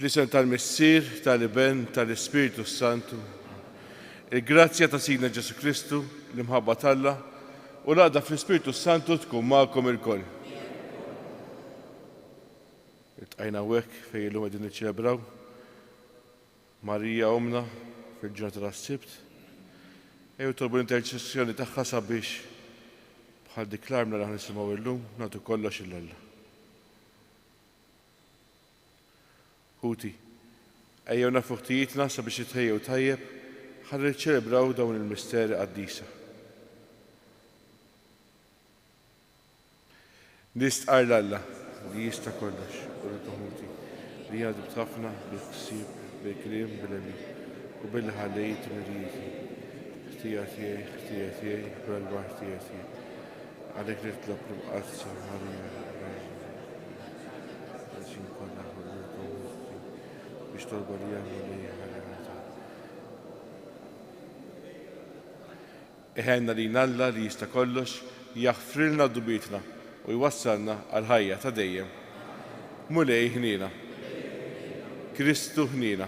Fl-isem tal-Missier, tal-Iben, tal-Ispiritu Santu, il-grazzja ta' Sidna Ġesu Kristu, l-imħabba tal-Alla, u l-għadha fl-Ispiritu Santu tkun magħkom il-koll. Iltqajna hawnhekk fejn illum qegħdin niċċelebraw Marija Omna fil-ġurnata tas-Sibt. Ejjew tolbu l-interċessjoni tagħha sabiex bħal dik l-arma li aħna nisimgħu illum nagħtu kollox il-Alla. Ħuti, ejjew nafu ħtijietna sabiex itħejjew tajjeb ħalli niċċelebraw dawn il-misteri qaddisa. Nistqar l-Alla li jista' kollox u l-Ħuti li jgħadib ħafna bil-ħsieb, bil-kliem, bil-għemil u bil-ħallejt mirjieti. ħtija tiegħi, bel-bar tiegħi. Għalhekk nitlob l-qazza biex tolbu li jagħmlu li ħalata. Iħenna li Alla li jista' kollox jaħfrilna d-dubietna u jwassalna għal ħajja ta' dejjem. Mulej ħnina. Kristu ħnina.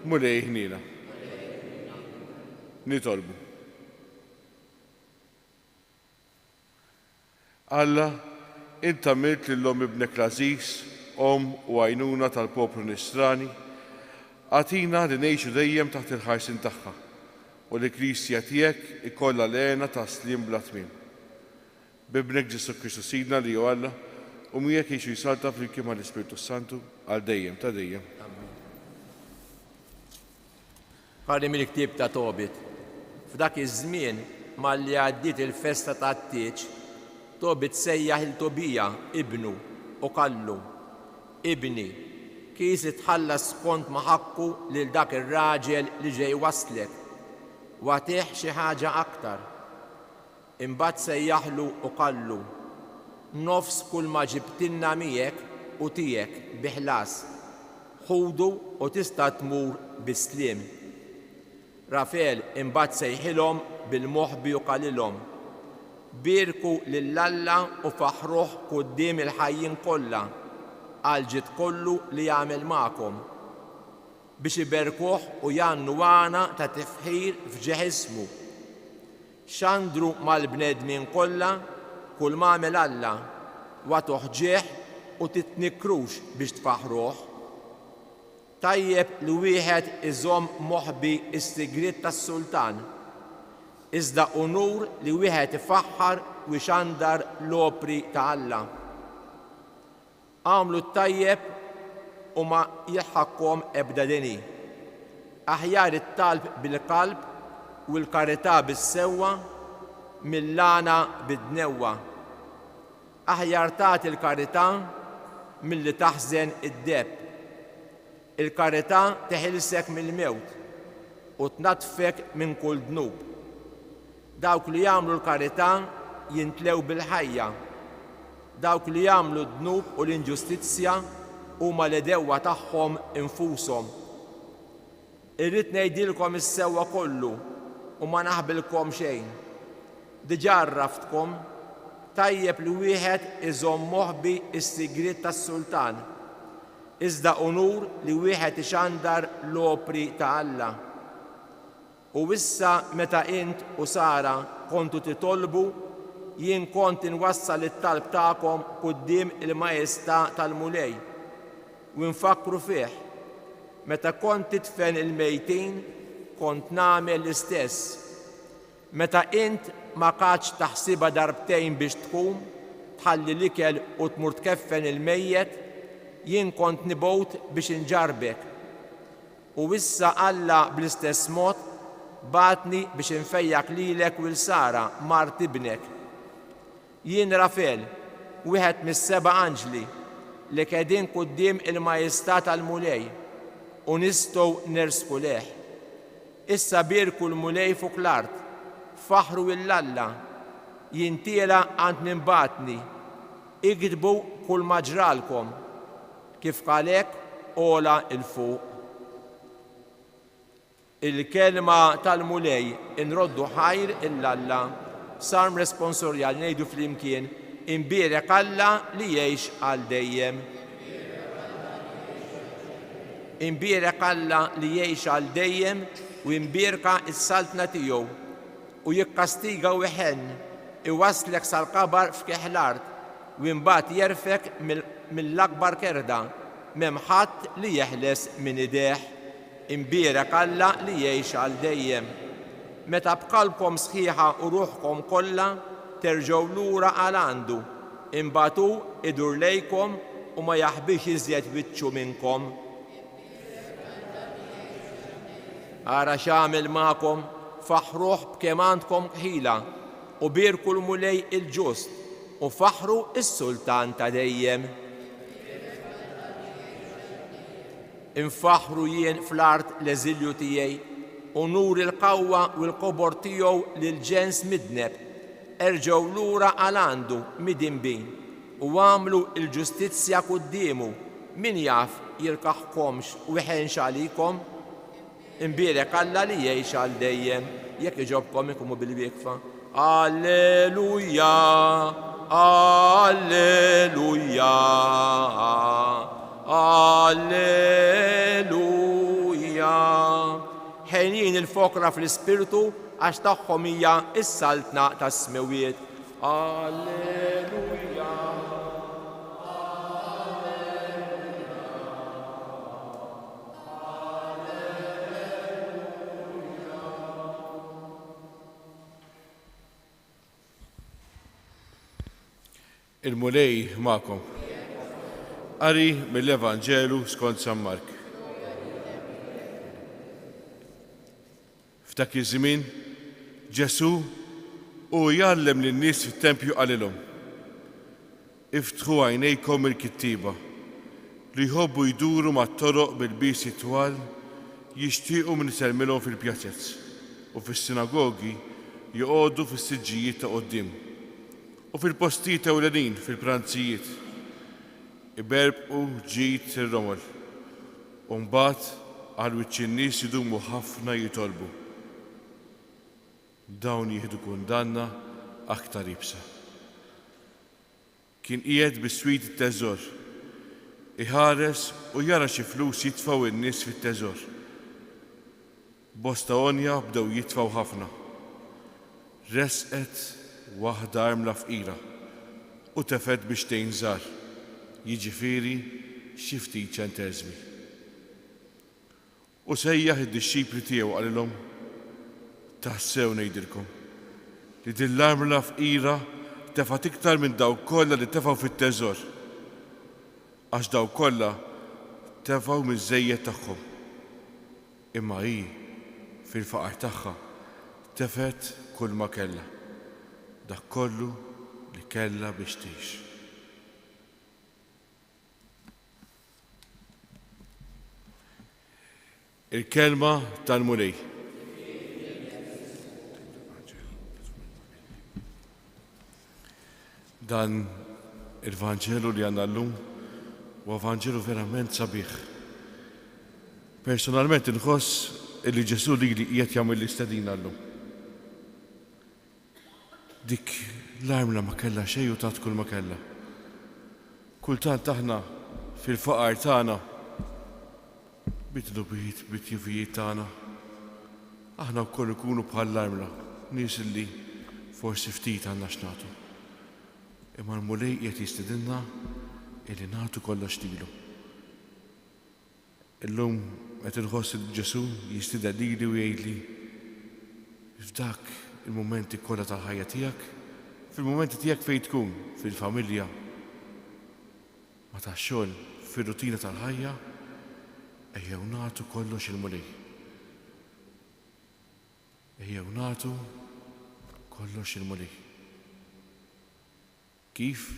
Mulej ħnina. Nitolbu. Alla, Inta milt lil-Om ibnek l-Aziz, Om u għajnuna tal-poplu Nisrani, għatina li ngħixu dejjem taħt il-ħarsin tagħha u li Kristja tiegħek ikollha lena taslim bla tmiem. Bibnek Ġesu Kristu Sidna li hu Alla u miegħek jgħixu jsalta flimkien mal-Ispiritu Santu għal dejjem ta' dejjem. Ħarri mill-ktieb ta' Tobit. F'dak iż-żmien malli għaddiet il-festa tat-Tieġ, Tobit sejjaħ il-Tobija ibnu u kallu, ibni, kis itħallas skont ma ħaqqu lil dak ir-raġel li ġej waslek, u għatih xi ħaġa aktar. Imbagħad sejjaħlu u kallu, nofs kull ma ġibtilna miegħek u tiegħek bi ħlas, ħudu u tista' tmur bi-sliem. Rafel imbagħad sejħilhom bil-moħħbi u qalilhom, birku lill-Alla u faħruh quddiem il-ħajjin kollha għal ġid kollu li jagħmel magħkom biex iberkuh u jannu għana ta' tifħir f'ġeħismu. Xandru mal-bnedmin kollha kull ma għamel Alla wa toħġieħ u titnikrux biex tfaħruh. Tajjeb li wieħed iżomm moħħbi is-sigriet tas-Sultan, iżda unur li wieħed ifaħħar u jxandar l-opri ta' Alla. Għamlu t-tajjeb u ma jilħaqkom ebda deni. Aħjar it-talb bil-qalb u l-karità bis-sewwa mill-lana bid-dnewwa. Aħjar tagħti l-karità milli taħżen id-deb. Il-karità teħilsek mill-mewt u tnatfek minn kull dnub. Dawk li jagħmlu l-karità jintlew bil-ħajja. Dawk li jagħmlu d-dnub u l-inġustizzja huma l-edewwa tagħhom infushom. Irrid ngħidilkom is-sewwa kollu u ma naħbilkom xejn. Diġà rraftkom, tajjeb li wieħed iżomm moħħbi s-sigriet tas-Sultan, iżda unur li wieħed ixandar l-opri ta' Alla. U issa meta int u Sara kontu titolbu, jien kont inwassal it-talb tagħkom quddiem il-Majestà tal-Mulej u nfakru fih. Meta kont titfen il-mejtin, kont nagħmel l-istess. Meta int ma katx taħsibha darbtejn biex tqum, tħalli l-ikel u tmur tkeffen il-mejjed, jien kont nibgħut biex inġarbek. U issa Alla bl-istess mod batni biex infejjak lilek u l-Sara mart ibnek. Jien Rafel, wieħed mis-7 anġli li qegħdin quddiem il-Majestà tal-Mulej u nistgħu nersku leħ. Issa birku l-Mulej fuq l-art, faħru l-Alla, jintiela għand minn batni, ikdbu kull ma ġralkom, kif qalek ola il-fuq. Il-kelma tal-Mulej inroddu ħajr il-Alla, sarm responsorjal ngħidu flimkien imbierek Alla li jgħix għal dejjem. imbierek Alla li jgħix għal dejjem u imbierka s-saltna tiegħu u jikkastiga u jħenn iwaslek sal-qabar f'kieħ l-art u imbagħad jerfek mill-akbar kerda m'hemm ħadd li jeħles minn idejh. Imbierek Alla li jgħix għal dejjem. Meta b'qalbkom sħiħa u ruħkom kollha terġgħu lura għal għandu, imbagħad hu idur lejkom u ma jaħbix iżjed wiċċu minnkom. Ara x'għamel magħkom faħruh b'kemm għandkom ħila u bierku l-mulej il-ġust u faħru s-sultan ta' dejjem. Infaħru jien fl-art l-eżilju tiegħi u nur il-qawwa u l-qobor tiegħu lil ġens midneb. Erġgħu lura għal għandu midinbin u għamlu l-ġustizzja qudiemu. Min jaf jilkaħkomx u jħenx għalikom? Imbierek Alla li jgħix għal dejjem. Jekk iġobkom ikumu bil-wieqfa. Alleluja, Alleluja, Alleluja. Ħejnin il-fokra fl-ispirtu għax tagħhom hija s-saltna tas-smewiet. Alleluja. Il-mulej magħkom. Qari mill-Evanġelu skont San Mark. F'dak iż-żmien Ġesu u jgħallem lin-nies fit-tempju qalilhom: iftħu għajnejkom il-kittiba li jħobbu jduru mat-toroq bil-biesi twal jixtiequ min isermilhom fil-pjaċezz u fis-sinagogi joqogħdu fis-siġġijiet ta' quddiem u fil-postijiet ewlenin fil-pranzijiet iberbqu ġid ir-romol u mbagħad għal wiċċ in-nies idumu ħafna jitolbu. Dawn jieħdu kundanna aktar ibsa. Kien qiegħed bis-swid it-teżor, iħares u jara xi flus jitfgħu in-nies fit-teżor. Bosta onja bdew jitfgħu ħafna. Resqet waħda armla fqira u tefed biex tgħin żgħar, jiġifieri xi ftit ċenteżmi. U sejjaħ id-dixxipli tiegħu qalilhom: taħsew ngħidilkom li din l-armla fqira tefgħet iktar minn dawk kollha li tefgħu fit-teżor, għax dawk kollha tefgħu miż-żejjed tagħhom. Imma hi fil-faqar tagħha tefgħet kull ma kellha, dak kollu li kellha biex tgħix. Il-kelma tal-mulej. Dan il-Vanġelu li għandna llum huwa Vanġelu verament sabiħ. Personalment inħoss li Ġesu li qiegħed jagħmel l-istedina llum. Dik l-armla ma kellha xejn u tat kull ma kellha. Kultant aħna fil-faqar tagħna bit-lubijiet, bit-jufijiet tagħna aħna wkoll ikunu bħal l-armla, nies li forsi ftit għandna x'nagħtu. Imma l-mulej qiegħed jistedinna illi nagħtu kollox lilu. Illum qed inħoss li Ġesu jistidha lili u jgħidli f'dak il-mumenti kollha tal-ħajja tiegħek, fil-mumenti tiegħek fejn tkun, fil-familja, ma tax-xogħol, fir-rutina tal-ħajja, ejjew nagħtu kollox il-mulej. Ejjew nagħtu kollox il-mulej. Kif?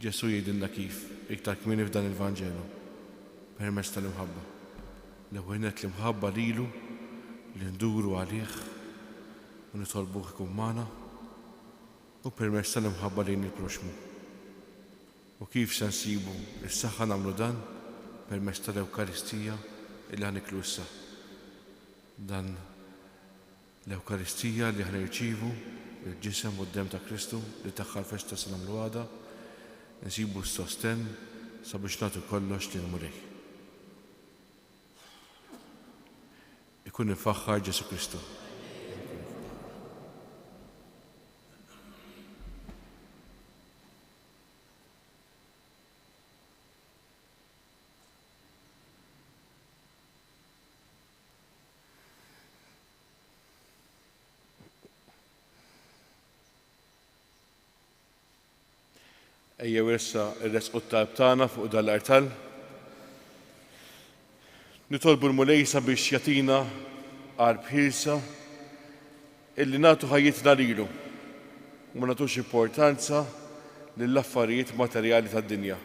Ġesu jgħidilna kif, iktar kmieni f'dan il-Vanġelu, permezz tal-imħabba. L-ewwel nett l-imħabba lilu li nduru għalih u nitolbuh ikun magħna u permezz tal-imħabba lejn il-proxmu. U kif se nsibu s-saħħa nagħmlu dan? Permezz tal-Ewkaristija li ħaniklu issa. Dan l-Ewkaristija li ħanirċievu il-ġisem u d-dem ta' Kristu li taħħal festa s-namlu għada, nsibu s-sosten sabiex nagħtu kollox lil mulej. ikun infaħħar Ġesu Kristu. Ejjew issa irresqu t-talb tagħna fuq dal-artal. Nitolbu l-Mulejsa biex jagħtina qalb ħielsa illi nagħtu ħajjitna lilu u ma nagħtux importanza lill-affarijiet materjali tad-dinja.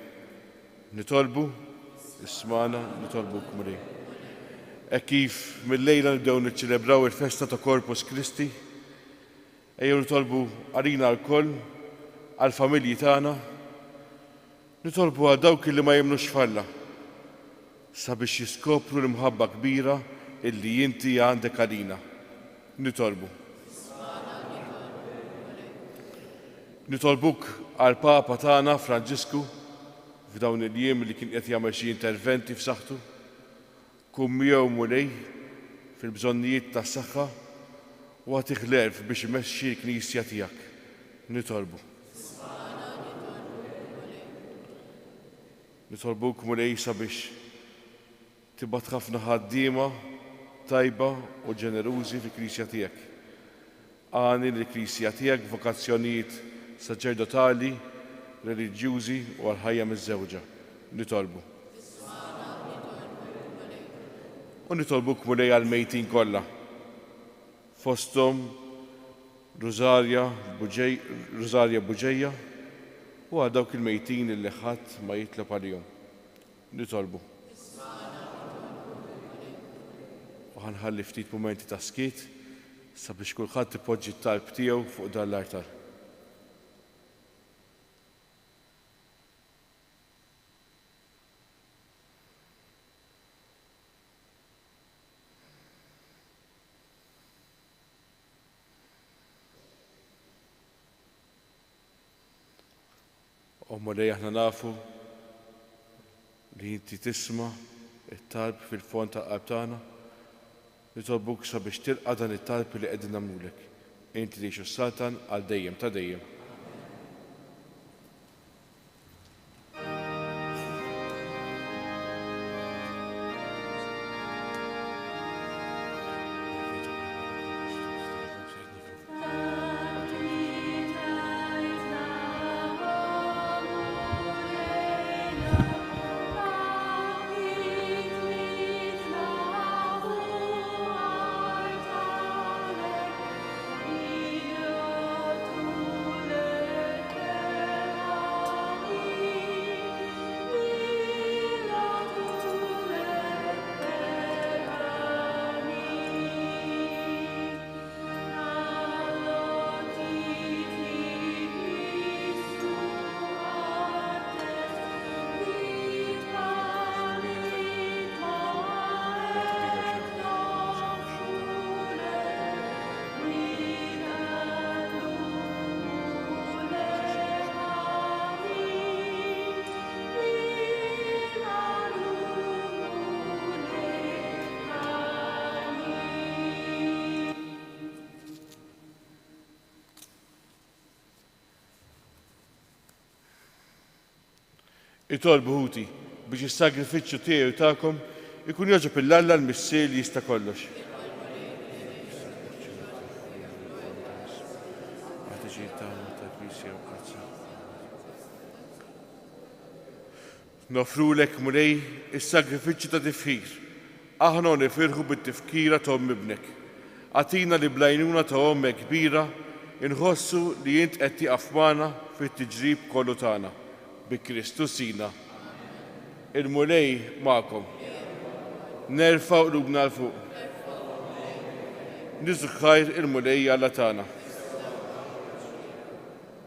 Nitolbu ismana nitolbuk Mulej. Hekk kif mill-lejla nibdew niċċelebraw il-festa ta' Corpus Christi, ejjew nitolbu għalina l-koll, għall-familji tagħna, nitolbu għal dawk li ma jemnux falla sabiex jiskopru l-imħabba kbira illi inti għandek għalina. Nitolbu. Nitolbuk għal Papa tagħna Franġisku f'dawn il-jiem li kien qed jagħmel xi interventi f'saħħtu, kun miegħu Mulej fil-bżonnijiet tas-saħħa u għatih l-erf biex imexxi l-Knisja tiegħek. Nitolbu. Nitolbuk Mulejsa biex tibgħat ħafna ħaddiema tajba u ġenerużi fil-Knisja tiegħek. Għani l-Knisja tiegħek vokazzjonijiet saċerdotali, reliġjużi u għal-ħajja miż-żewġa. Nitolbu. U nitolbuk Mulej għal-mejtin kollha. Fosthom Rosaria Buġejja u għal dawk il-mejtin li ħadd ma jitlob għalihom. Nitolbu. U ħanħalli ftit mumenti ta' skiet sabiex kulħadd ipoġġi t-talb tiegħu fuq dan l-artar. Mulej aħna nafu li inti tisma' it-talb fil-fond tal-qalb tagħna. Nitolbuk sabiex tilqa' dan it-talb li qegħdin nagħmlulek. Inti tgħix is-Satan għal dejjem ta' dejjem. Itolbu ħuti biex is-sagrifiċċju tiegħu tagħkom ikun jogħġob il-Alla l-Missier li jista' kollox. Nofrulek Mulej is-sagrifiċċju ta' tifħir. Aħna nifirħu bit-tifkira ta' Omm ibnek. Għatina li blajnuna ta' Ommek kbira inħossu li int qed tieqaf magħna fit-tiġrib kollu tagħna. Bi Kristu sina. Il-Mulej magħkom. Nerfgħu qlubna l fuq. Niżħajr il-Mulej Alla tagħna.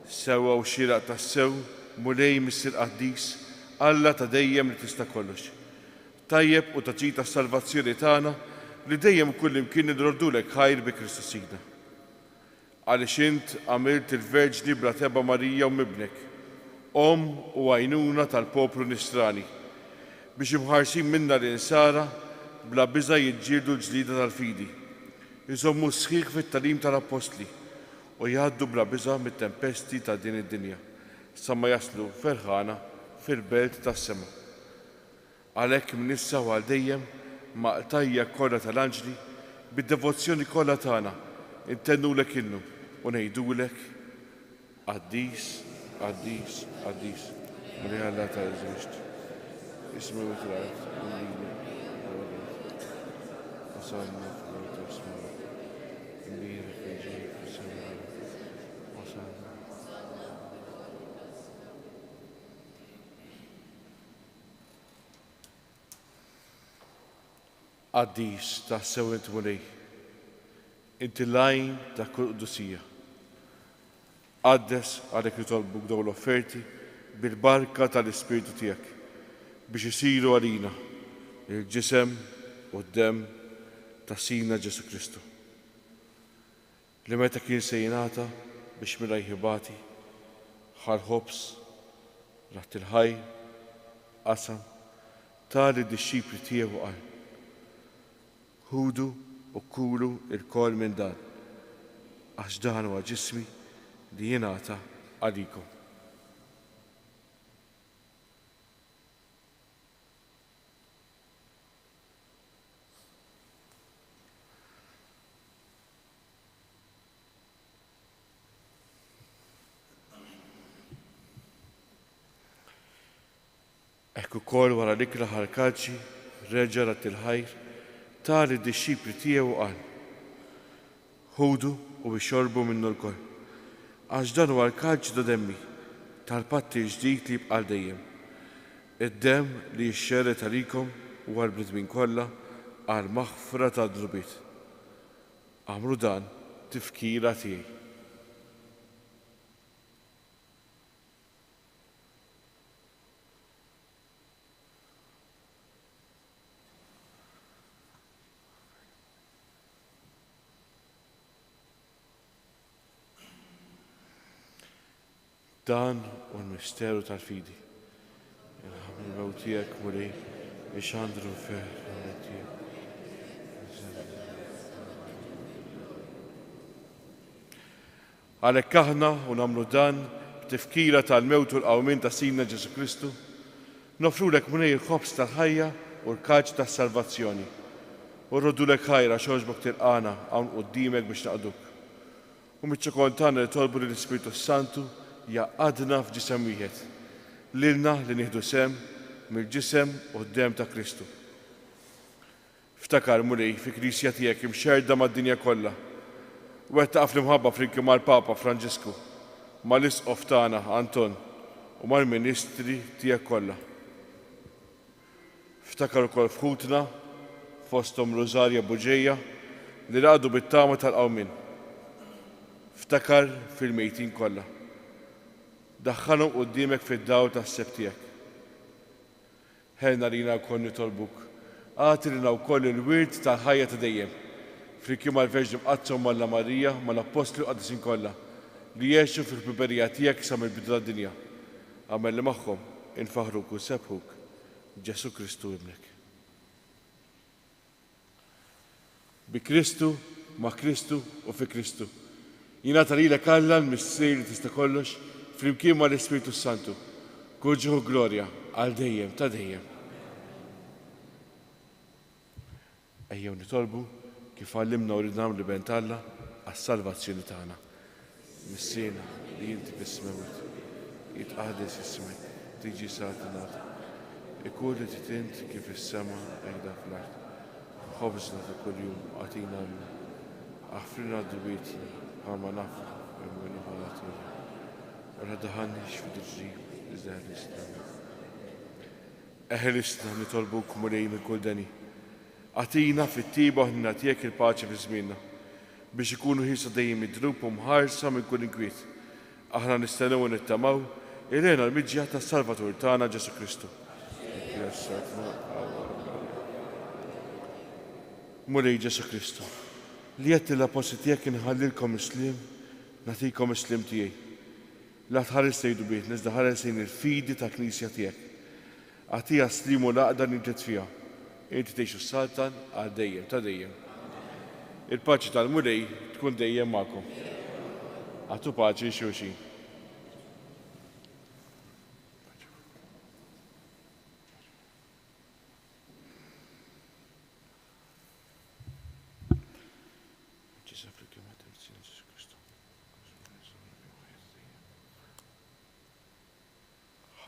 Sewwa u xieraq tas-sew Mulej Missier Qaddis Alla ta' dejjem li tista' kollox. Tajjeb u taċita s-salvazzjoni tagħna li dejjem kull imkien nirrodulek ħajr bi Kristu sina. Għaliex int għamilt il-Verġni bla teba Marija u mibnek, Om u għajnuna tal-poplu Nisrani, biex imħarsin minna l-insara bla biża jiġġieldu l-ġlida tal-fidi, jżommu sħiħ fit-talim tal-apostli u jgħaddu bla biża mit-tempesti ta' din id-dinja sa ma jaslu ferħana fil-belt tas-sema. Għalhekk minn issa u għal dejjem maqtajja kollha tal-anġli bid-devozzjoni kollha tagħna intennulek innu u ngħidulek Qaddis, Qaddis, Qaddis. Mri Alla tal-Eżist. Ismu witrat, وصلنا في موت اسمه كبير في جيب السماء وصلنا Qaddis ta' sewent mulej inti lajn ta' kull qudusija qaddes għalhekk nitolbuk dawn l-offerti bil-barka tal-Ispiritu tiegħek biex isiru għalina il-ġisem u d-dem ta' Sina Ġesu Kristu. Li meta kien se jingħata biex milajħibati ħal ħobs, raħt il-ħaj, qasam, tali d-disċipli tiegħu qal. Ħudu u kulu il-kol minn dan, għax dan huwa ġismi li jingħata għalikom. Ekku kol wara l-ikra ħarkaċi, reġa rat il-ħajr, tali d-disċipli tiegħu qal. Ħudu u bixorbu minnu l-kol. Għax dan huwa l-kalċi ta' demmi tal-patti ġdid li jibqal dejjem. Id-dem li jixxerret għalikom u għal-bnedmin kollha għal maħfra ta' drubiet. Għamlu dan tifkira tiegħi. Dan u l-misteru tal-fidi. Il-ħamil tijak muri ixandru fer tijak. Għalek aħna u namlu dan b'tifkira tal-mewt u l-qawmin ta' Sina Ġesu Kristu, nofrulek munej il-ħobs tal-ħajja u l-kaġ tas-salvazzjoni. U rrodulek ħajra xoġbok tilqana hawn qudiemek biex naqduk. U mitċokontana li tolbu l-Ispiritu Santu jaqadna f'ġisem wieħed, lilna li nieħdu sem mill-ġisem u d-dem ta' Kristu. Ftakar mulej fi Knisja tiegħek imxerda mad-dinja kollha. Wettaq fl-imħabba flimkien mal-Papa Franġisku, mal-Isqof tagħna Anton u mal-Ministri tiegħek kollha. Ftakar ukoll f'ħutna fosthom Rożarja Buġejja li raqdu bit-tama tal-qawmin. Ftakar fil-mejtin kollha. Daħħalhom qudiemek fid-dawl tas-seb tiegħek. Ħelna lina wkoll nitolbuk, għati lilna wkoll il-wirt tal-ħajja ta' dejjem, flimkien mal-Verġni Mqazzom Malla Marija mal-Apostli qaddisin kollha li jgħixu fil-biberija tiegħek sa mill-bidu tad-dinja. Għamel li magħhom infaħruk u sebħuk Ġesu Kristu ibnek. Bi Kristu, ma' Kristu u fi Kristu. Jingħata lilek Alla l-missier li tista' kollox flimkien ma' l-Ispiritu Santu, kull glorja għal dejjem ta' dejjem. Ejjew nitolbu kif għallimna u ridna li bent Alla għas-salvazzjoni tagħna. Missina li inti bismewt, jitqaħdes ismek, tiġi satinat, ikun li titint kif is-sema qiegħda fl-art. Ħobżna ta' kuljum għatina għallu, aħfrina d-dubietna bħalma nafru minn ħolatina. Wara daħannix fid-ġrib iżda ħelisna. Eħelisna nitolbuk mulej mill-kull dani. Għatina fit-tiba ħnina tiegħek il-paċi fi żmienna biex ikunu ħisa dejjem idrub u mħarsa minn kull inkwiet. Aħna nistennew u nittamaw ilena l-miġġija tas-Salvatur tagħna Ġesu Kristu. Mulej Ġesu Kristu, li qed l-apostli tiegħek inħallilkom islim, nagħtikom islim tiegħi. La tħares sejdu biet, nizda ħares sejn il-fidi ta' Knisja tiegħek. Għatija slimu laqda nibtet fija inti tgħixu s-Satan għal dejjem ta' dejjem. Il-paċi tal-Mulej tkun dejjem magħkom. Għatu paċi xulxin.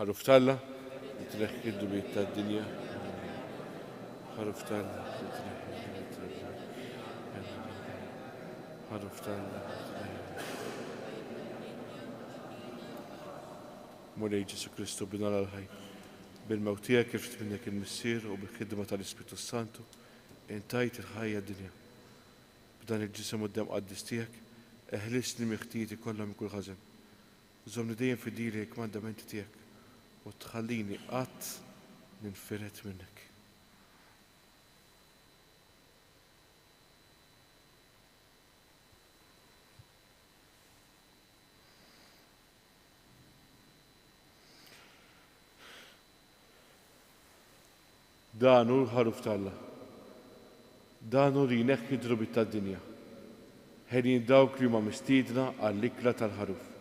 ħaruf talla, titreħħi d-dubiet tad-dinja. ħaruf talla, ħaruf talla. Mulej Ġesu Kristu bina l-ħaj. Bil-mewt tiegħek irfit minnek il-missier u bil-ħidma tal-Ispiritu Santu intajt il-ħajja d-dinja. B'dan il-ġisem u d-dem qaddis tiegħek eħlisni miħtijieti kollha minn kull ħażen. Żomni dejjem fidili l-mandamenti tiegħek u tħallini qatt ninfiret minnek. Danu l-ħaruf talla. Danu li jneħħi d-drubit tad-dinja. Ħelin dawk li huma mistiedna għall-ikla tal-ħaruf.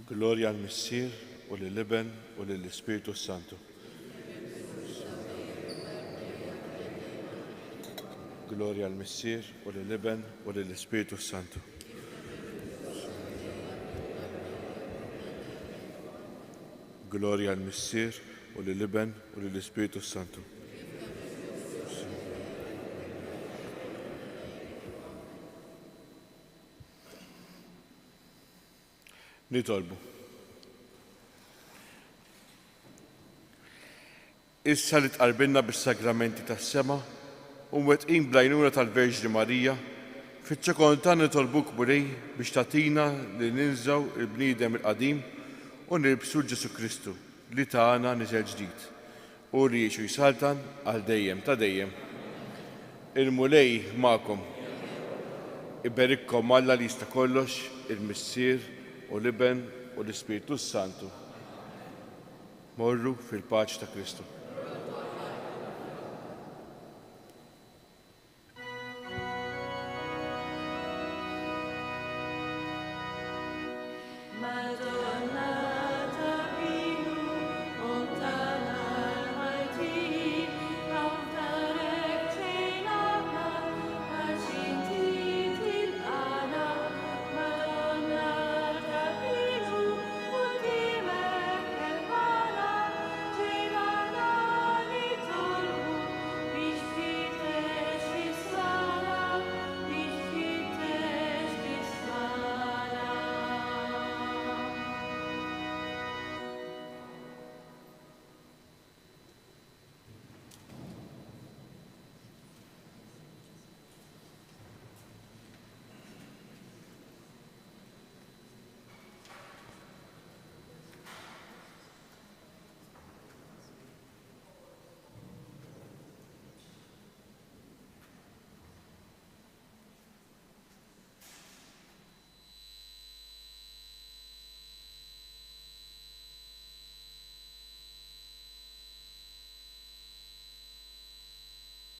Gloria al Missier u lill-Iben u lill-Ispiritu Santu. Gloria al Missier u lill-Iben u lill-Ispiritu Santu. Gloria al Missier u lill-Iben u lill-Ispiritu Santu. Nitolbu. Issa li tqarbilna bis-sagramenti tas-sema u mwettqin bl-għajnuna tal-Verġni Marija, fiċ-ċekontan nitolbuk Burej biex tagħtina li ninżaw il-bniedem il-qadim u nilbsu Ġesu Kristu li tagħna niżel ġdid u li jgħixu jsaltan għal dejjem ta' dejjem. Il-mulej magħkom. Iberikkom Alla li jista' kollox, il-Missier u l-Iben u l-Ispiritu Santu. Morru fil-paċi ta' Kristu. Madonna